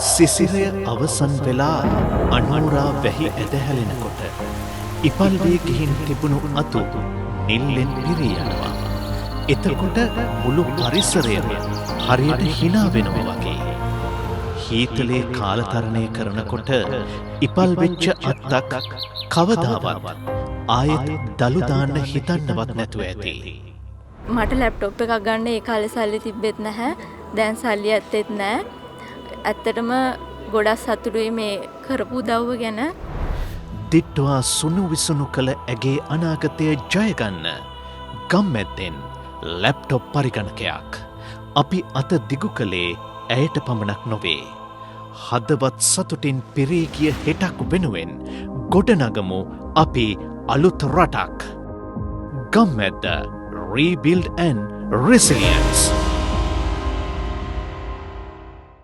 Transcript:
සිසිරය අවසන් වෙලා අනුරා වැහි ඇදහැලෙනකොට ඉපල්වේ ගිහින් තිබුණු අතු නිල්ලෙන් පිරී යනවා. එතකොට මුළු පරිසරයම හරියට හිනා වෙනවා වගේ. හීතලේ කාලතරණය කරනකොට ඉපල් වෙච්ච අත්තක් කවදාවත් ආයෙත් දළු දාන්න හිතන්නවත් නැතුව ඇති. මට ලැප්ටොප් එකක් ගන්න ඒ කාලේ සල්ලි තිබෙත් නැහැ. දැන් සල්ලි ඇත්තෙත් නැහැ. ඇත්තටම ගොඩක් සතුටුයි මේ කරපු උදව්ව ගැන. දිට්ටුවා සුණු විසුණු කළ ඇගේ අනාගතය ජයගන්න ගම්මැද්දෙන් ලැප්ටොප් පරිගණකයක් අපි අත දිගු කළේ ඇයට පමණක් නොවේ. හදවත් සතුටින් පිරී ගිය හෙටක් වෙනුවෙන් ගොඩනගමු අපි අලුත් රටක්. ගම්මැද්ද Rebuild and Resilience.